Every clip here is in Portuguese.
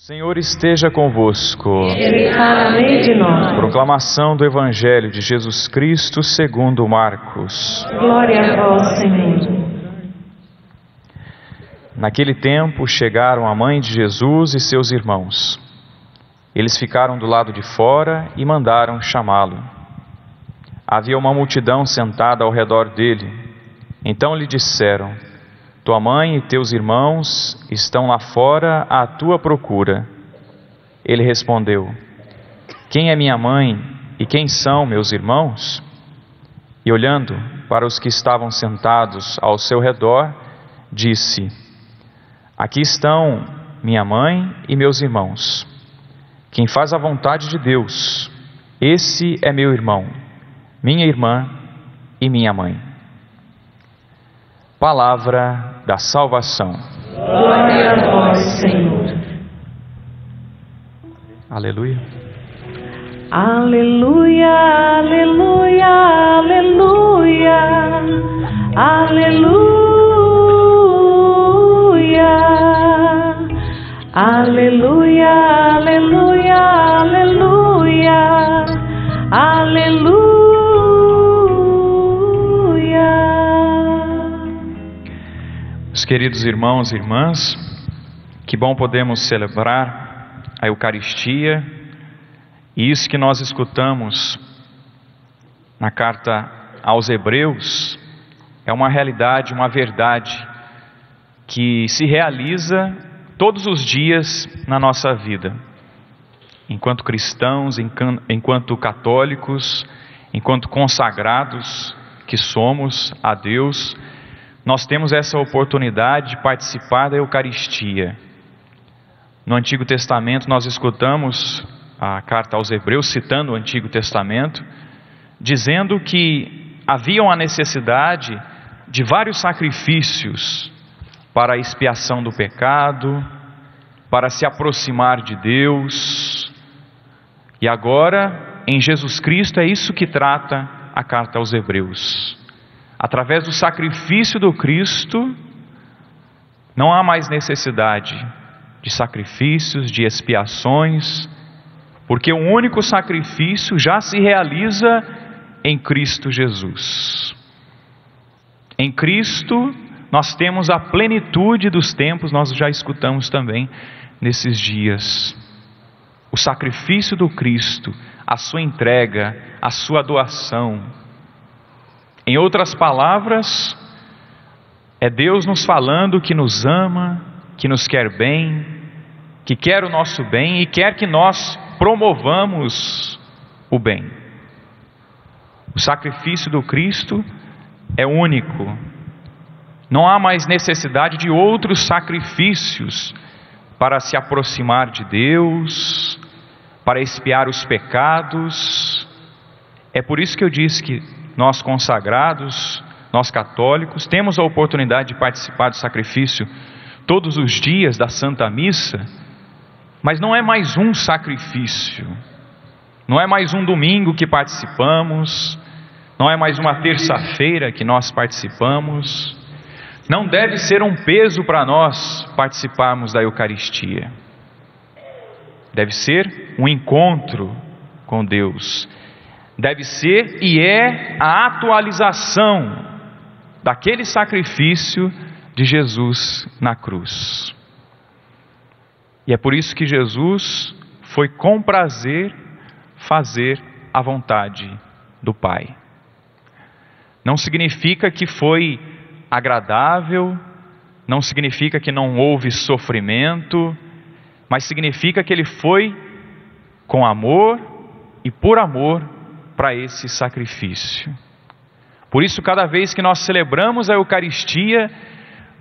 Senhor esteja convosco. Ele está no meio de nós. Proclamação do Evangelho de Jesus Cristo segundo Marcos. Glória a vós, Senhor. Naquele tempo chegaram a mãe de Jesus e seus irmãos. Eles ficaram do lado de fora e mandaram chamá-lo. Havia uma multidão sentada ao redor dele. Então lhe disseram: tua mãe e teus irmãos estão lá fora à tua procura. Ele respondeu: quem é minha mãe e quem são meus irmãos? E olhando para os que estavam sentados ao seu redor, disse: aqui estão minha mãe e meus irmãos. Quem faz a vontade de Deus, esse é meu irmão, minha irmã e minha mãe. Palavra da salvação. Glória a vós, Senhor. Aleluia. Aleluia, aleluia, aleluia, aleluia, aleluia, aleluia, aleluia, aleluia. Queridos irmãos e irmãs, que bom podemos celebrar a Eucaristia, e isso que nós escutamos na carta aos Hebreus é uma realidade, uma verdade que se realiza todos os dias na nossa vida, enquanto cristãos, enquanto católicos, enquanto consagrados que somos a Deus. Nós temos essa oportunidade de participar da Eucaristia. No Antigo Testamento nós escutamos a carta aos Hebreus, citando o Antigo Testamento, dizendo que havia uma necessidade de vários sacrifícios para a expiação do pecado, para se aproximar de Deus. E agora, em Jesus Cristo, é isso que trata a carta aos Hebreus. Através do sacrifício do Cristo, não há mais necessidade de sacrifícios, de expiações, porque o único sacrifício já se realiza em Cristo Jesus. Em Cristo, nós temos a plenitude dos tempos, nós já escutamos também nesses dias. O sacrifício do Cristo, a sua entrega, a sua doação. Em outras palavras, é Deus nos falando que nos ama, que nos quer bem, que quer o nosso bem e quer que nós promovamos o bem. O sacrifício do Cristo é único. Não há mais necessidade de outros sacrifícios para se aproximar de Deus, para expiar os pecados. É por isso que eu disse que nós consagrados, nós católicos, temos a oportunidade de participar do sacrifício todos os dias da Santa Missa, mas não é mais um sacrifício, não é mais um domingo que participamos, não é mais uma terça-feira que nós participamos, não deve ser um peso para nós participarmos da Eucaristia, deve ser um encontro com Deus. Deve ser e é a atualização daquele sacrifício de Jesus na cruz. E é por isso que Jesus foi com prazer fazer a vontade do Pai. Não significa que foi agradável, não significa que não houve sofrimento, mas significa que ele foi com amor e por amor para esse sacrifício. Por isso, cada vez que nós celebramos a Eucaristia,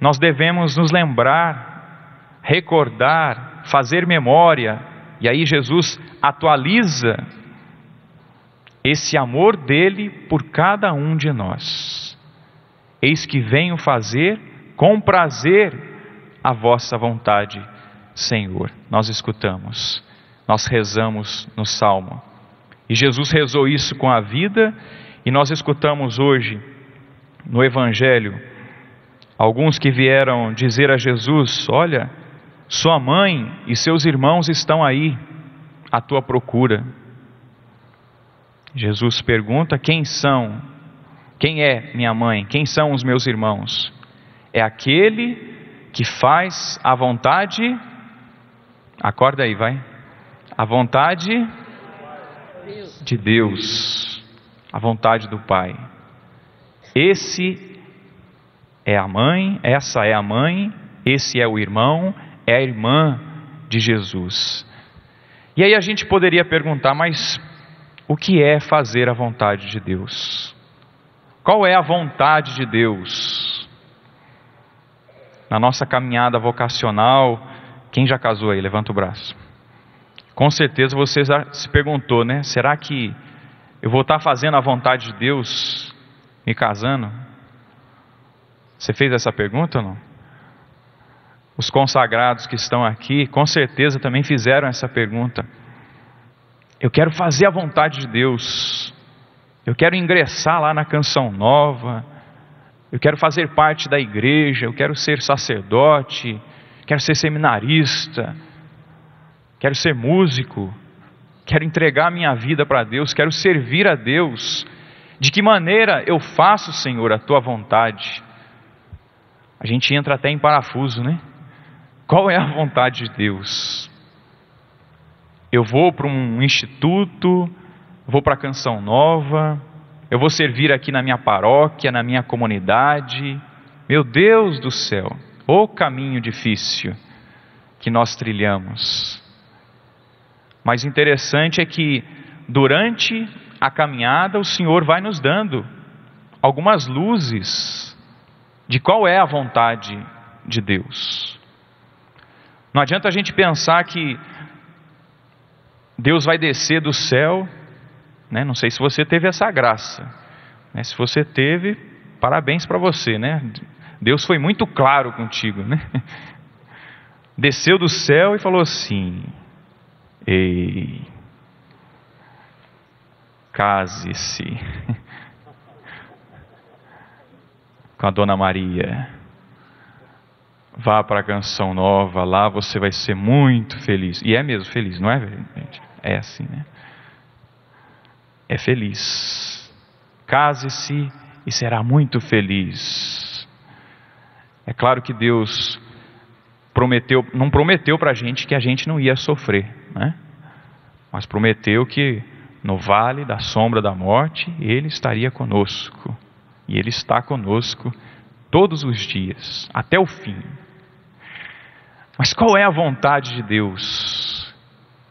nós devemos nos lembrar, recordar, fazer memória, e aí Jesus atualiza esse amor dele por cada um de nós. Eis que venho fazer com prazer a vossa vontade, Senhor. Nós escutamos, nós rezamos no Salmo. E Jesus rezou isso com a vida, e nós escutamos hoje no Evangelho alguns que vieram dizer a Jesus: olha, Sua mãe e seus irmãos estão aí à tua procura. Jesus pergunta: quem são? Quem é minha mãe? Quem são os meus irmãos? É aquele que faz a vontade, acorda aí, vai. A vontade de Deus, a vontade do Pai. Esse é a mãe, essa é a mãe, esse é o irmão, é a irmã de Jesus. E aí a gente poderia perguntar, mas o que é fazer a vontade de Deus? Qual é a vontade de Deus? Na nossa caminhada vocacional, quem já casou aí? Levanta o braço. Com certeza você já se perguntou, né? Será que eu vou estar fazendo a vontade de Deus me casando? Você fez essa pergunta ou não? Os consagrados que estão aqui, com certeza também fizeram essa pergunta. Eu quero fazer a vontade de Deus. Eu quero ingressar lá na Canção Nova. Eu quero fazer parte da igreja. Eu quero ser sacerdote. Quero ser seminarista. Quero ser músico. Quero entregar a minha vida para Deus. Quero servir a Deus. De que maneira eu faço, Senhor, a tua vontade? A gente entra até em parafuso, né? Qual é a vontade de Deus? Eu vou para um instituto, vou para a Canção Nova, eu vou servir aqui na minha paróquia, na minha comunidade. Meu Deus do céu, o caminho difícil que nós trilhamos. Mas interessante é que durante a caminhada o Senhor vai nos dando algumas luzes de qual é a vontade de Deus. Não adianta a gente pensar que Deus vai descer do céu, né? Não sei se você teve essa graça, né? Se você teve, parabéns para você, né? Deus foi muito claro contigo, né? Desceu do céu e falou assim: ei, case-se com a Dona Maria, vá para a Canção Nova, lá você vai ser muito feliz. E é mesmo feliz, não é, gente? É assim, né? É feliz. Case-se e será muito feliz. É claro que Deus não prometeu para a gente que a gente não ia sofrer, né? Mas prometeu que no vale da sombra da morte Ele estaria conosco. E Ele está conosco todos os dias, até o fim. Mas qual é a vontade de Deus?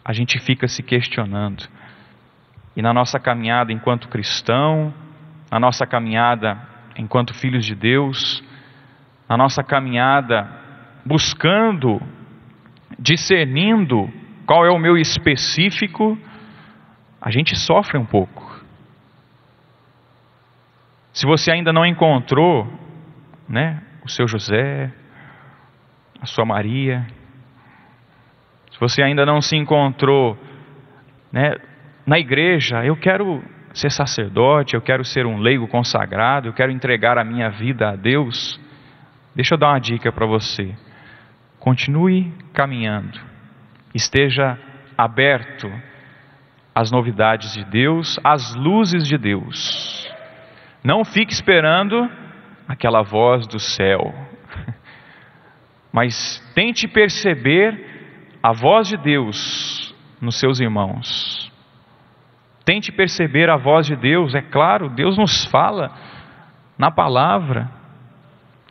A gente fica se questionando. E na nossa caminhada enquanto cristão, na nossa caminhada enquanto filhos de Deus, na nossa caminhada buscando, discernindo qual é o meu específico, a gente sofre um pouco. Se você ainda não encontrou, né, o seu José, a sua Maria, se você ainda não se encontrou, né, na igreja, eu quero ser sacerdote, eu quero ser um leigo consagrado, eu quero entregar a minha vida a Deus, deixa eu dar uma dica para você. Continue caminhando, esteja aberto às novidades de Deus, às luzes de Deus. Não fique esperando aquela voz do céu, mas tente perceber a voz de Deus nos seus irmãos. Tente perceber a voz de Deus. É claro, Deus nos fala na palavra,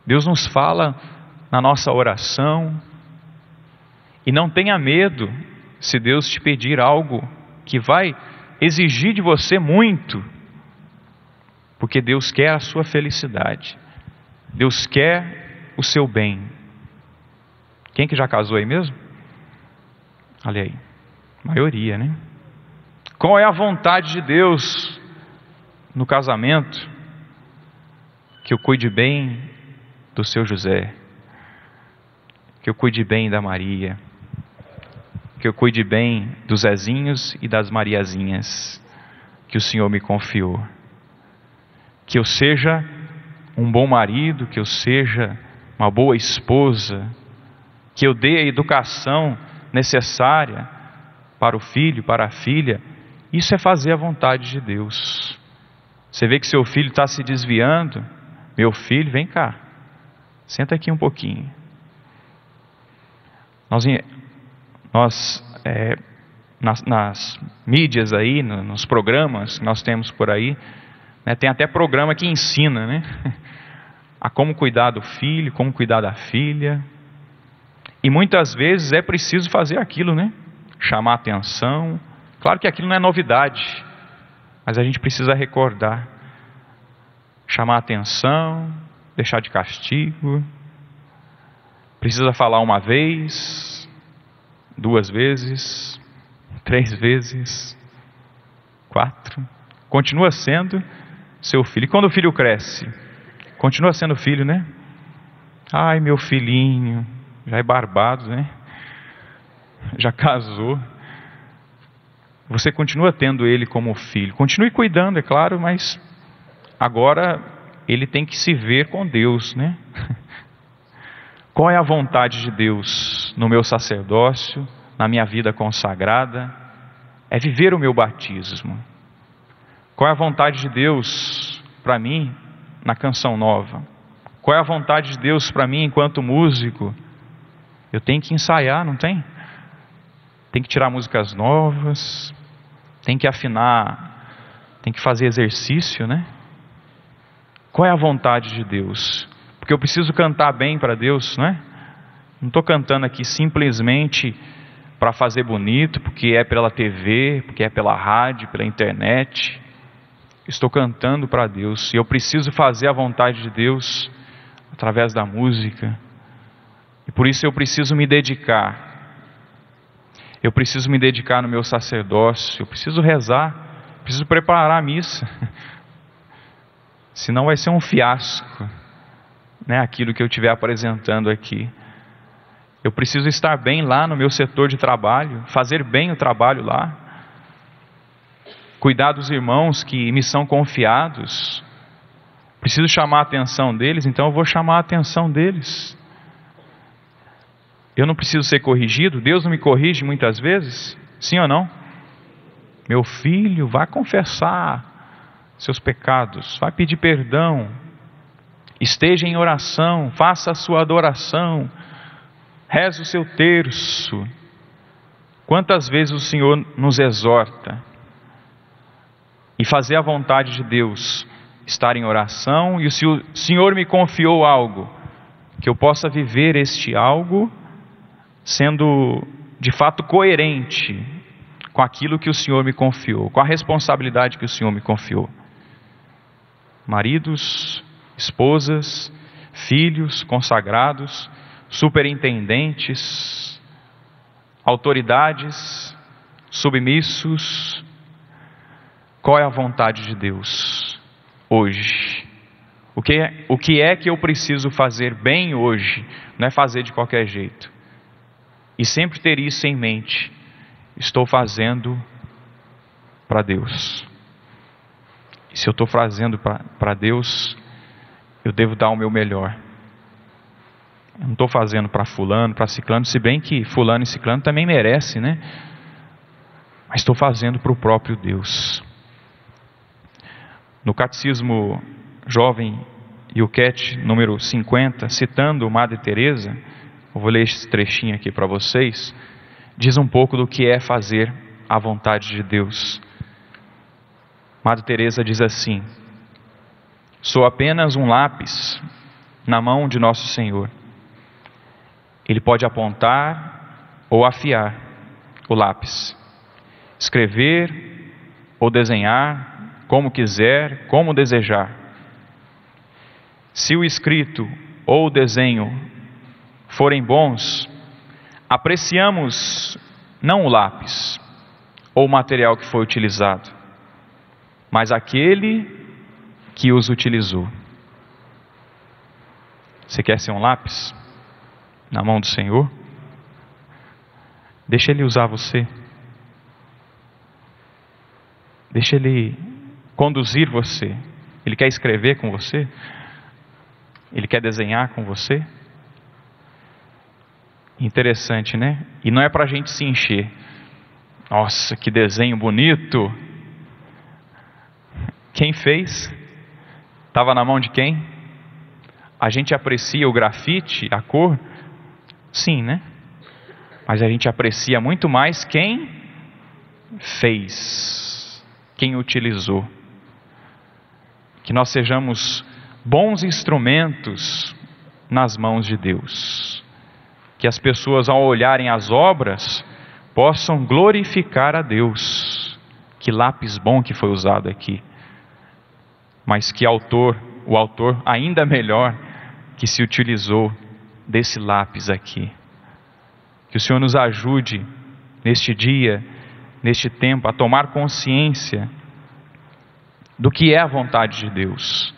Deus nos fala na nossa oração. E não tenha medo se Deus te pedir algo que vai exigir de você muito, porque Deus quer a sua felicidade, Deus quer o seu bem. Quem que já casou aí mesmo? Olha aí, maioria, né? Qual é a vontade de Deus no casamento? Que eu cuide bem do seu José, que eu cuide bem da Maria, que eu cuide bem dos Zezinhos e das Mariazinhas que o Senhor me confiou. Que eu seja um bom marido, que eu seja uma boa esposa, que eu dê a educação necessária para o filho, para a filha. Isso é fazer a vontade de Deus. Você vê que seu filho está se desviando. Meu filho, vem cá, senta aqui um pouquinho. Nas mídias aí, nos programas que nós temos por aí, né, tem até programa que ensina, né, a como cuidar do filho, como cuidar da filha. E muitas vezes é preciso fazer aquilo, né, chamar atenção. Claro que aquilo não é novidade, mas a gente precisa recordar, chamar atenção, deixar de castigo. Precisa falar uma vez, 2 vezes, 3 vezes, 4. Continua sendo seu filho. E quando o filho cresce, continua sendo filho, né? Ai, meu filhinho, já é barbado, né? Já casou. Você continua tendo ele como filho. Continue cuidando, é claro, mas agora ele tem que se ver com Deus, né? Qual é a vontade de Deus no meu sacerdócio, na minha vida consagrada? É viver o meu batismo. Qual é a vontade de Deus para mim na canção nova? Qual é a vontade de Deus para mim enquanto músico? Eu tenho que ensaiar, não tem? Tem que tirar músicas novas, tem que afinar, tem que fazer exercício, né? Qual é a vontade de Deus? Porque eu preciso cantar bem para Deus, não é? Não estou cantando aqui simplesmente para fazer bonito, porque é pela TV, porque é pela rádio, pela internet. Estou cantando para Deus e eu preciso fazer a vontade de Deus através da música. E por isso eu preciso me dedicar. Eu preciso me dedicar no meu sacerdócio, eu preciso rezar, preciso preparar a missa. Senão vai ser um fiasco, né, aquilo que eu estiver apresentando aqui. Eu preciso estar bem lá no meu setor de trabalho, fazer bem o trabalho lá, cuidar dos irmãos que me são confiados. Preciso chamar a atenção deles, então eu vou chamar a atenção deles. Eu não preciso ser corrigido? Deus não me corrige muitas vezes? Sim ou não? Meu filho, vá confessar seus pecados, vai pedir perdão, esteja em oração, faça a sua adoração, reze o seu terço. Quantas vezes o Senhor nos exorta? E fazer a vontade de Deus, estar em oração, e se o Senhor me confiou algo, que eu possa viver este algo, sendo de fato coerente com aquilo que o Senhor me confiou, com a responsabilidade que o Senhor me confiou. Maridos, esposas, filhos consagrados, superintendentes, autoridades, submissos. Qual é a vontade de Deus hoje? O que é que eu preciso fazer bem hoje? Não é fazer de qualquer jeito. E sempre ter isso em mente. Estou fazendo para Deus. E se eu estou fazendo para Deus, eu devo dar o meu melhor. Eu não estou fazendo para fulano, para ciclano, se bem que fulano e ciclano também merecem, né? Mas estou fazendo para o próprio Deus. No Catecismo Jovem Yucat, número 50, citando Madre Teresa, eu vou ler esse trechinho aqui para vocês, diz um pouco do que é fazer a vontade de Deus. Madre Teresa diz assim: sou apenas um lápis na mão de Nosso Senhor. Ele pode apontar ou afiar o lápis, escrever ou desenhar, como quiser, como desejar. Se o escrito ou o desenho forem bons, apreciamos não o lápis ou o material que foi utilizado, mas aquele que os utilizou. Você quer ser um lápis na mão do Senhor? Deixa Ele usar você. Deixa Ele conduzir você. Ele quer escrever com você? Ele quer desenhar com você? Interessante, né? E não é para a gente se encher. Nossa, que desenho bonito! Quem fez? Estava na mão de quem? A gente aprecia o grafite, a cor? Sim, né? Mas a gente aprecia muito mais quem fez, quem utilizou. Que nós sejamos bons instrumentos nas mãos de Deus. Que as pessoas, ao olharem as obras, possam glorificar a Deus. Que lápis bom que foi usado aqui. Mas que o autor ainda melhor, que se utilizou desse lápis aqui. Que o Senhor nos ajude neste dia, neste tempo, a tomar consciência do que é a vontade de Deus,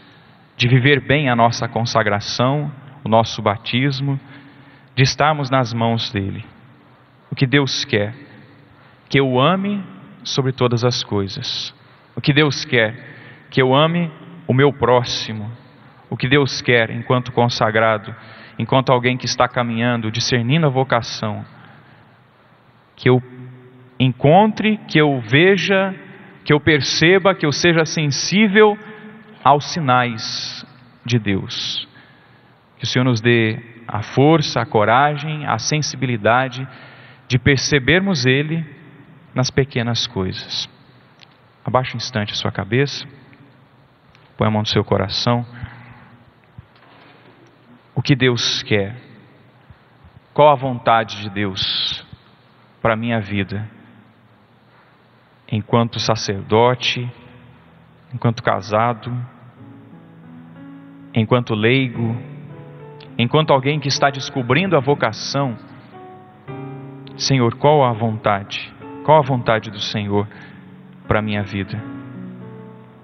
de viver bem a nossa consagração, o nosso batismo, de estarmos nas mãos dEle. O que Deus quer, que eu ame sobre todas as coisas. O que Deus quer, que eu ame o meu próximo. O que Deus quer, enquanto consagrado, enquanto alguém que está caminhando, discernindo a vocação, que eu encontre, que eu veja, que eu perceba, que eu seja sensível aos sinais de Deus. Que o Senhor nos dê a força, a coragem, a sensibilidade de percebermos Ele nas pequenas coisas. Abaixe um instante a sua cabeça, põe a mão no seu coração. O que Deus quer? Qual a vontade de Deus para a minha vida? Enquanto sacerdote, enquanto casado, enquanto leigo, enquanto alguém que está descobrindo a vocação. Senhor, qual a vontade? Qual a vontade do Senhor para a minha vida?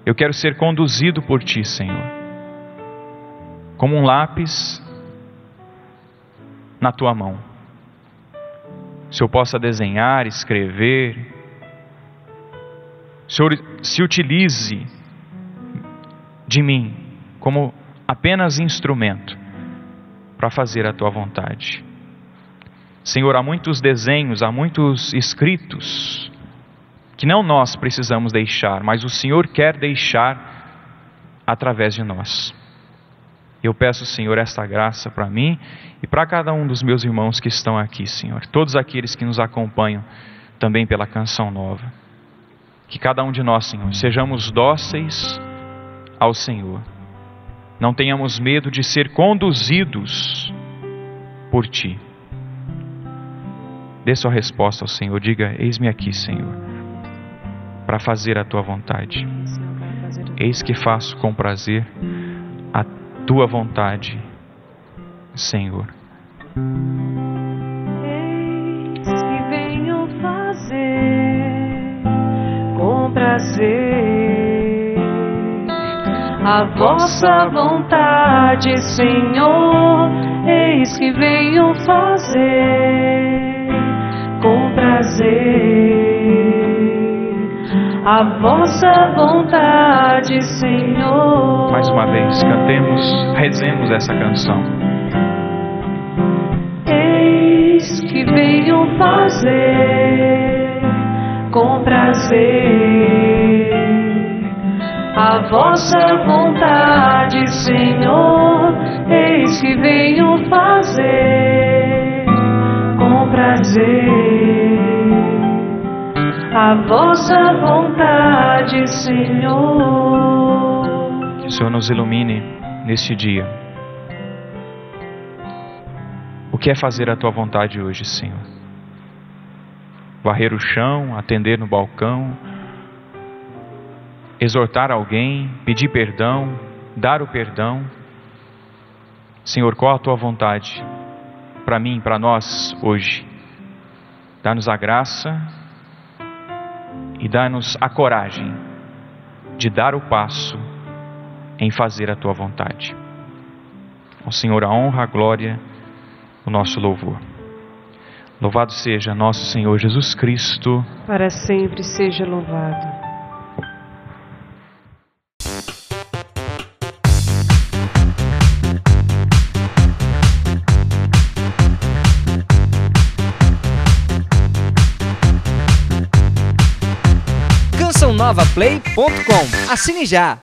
Eu quero ser conduzido por Ti, Senhor, como um lápis na Tua mão. Se eu possa desenhar, escrever, Senhor, se utilize de mim como apenas instrumento para fazer a Tua vontade. Senhor, há muitos desenhos, há muitos escritos que não nós precisamos deixar, mas o Senhor quer deixar através de nós. Eu peço, Senhor, esta graça para mim e para cada um dos meus irmãos que estão aqui, Senhor. Todos aqueles que nos acompanham também pela Canção Nova. Que cada um de nós, Senhor, sejamos dóceis ao Senhor. Não tenhamos medo de ser conduzidos por Ti. Dê sua resposta ao Senhor. Diga: eis-me aqui, Senhor, para fazer a Tua vontade. Eis que faço com prazer a Tua vontade, Senhor. Eis que venho fazer com prazer a vossa vontade, Senhor. Eis que venho fazer com prazer a vossa vontade, Senhor. Mais uma vez, cantemos, rezemos essa canção. Eis que venho fazer com prazer a vossa vontade, Senhor. Eis que venho fazer com prazer a vossa vontade, Senhor. Que o Senhor nos ilumine neste dia. O que é fazer a Tua vontade hoje, Senhor? Varrer o chão, atender no balcão, exortar alguém, pedir perdão, dar o perdão. Senhor, qual a Tua vontade para mim, para nós hoje? Dá-nos a graça e dá-nos a coragem de dar o passo em fazer a Tua vontade. Ao Senhor a honra, a glória, o nosso louvor. Louvado seja nosso Senhor Jesus Cristo. Para sempre seja louvado. cançãonovaplay.com. Assine já!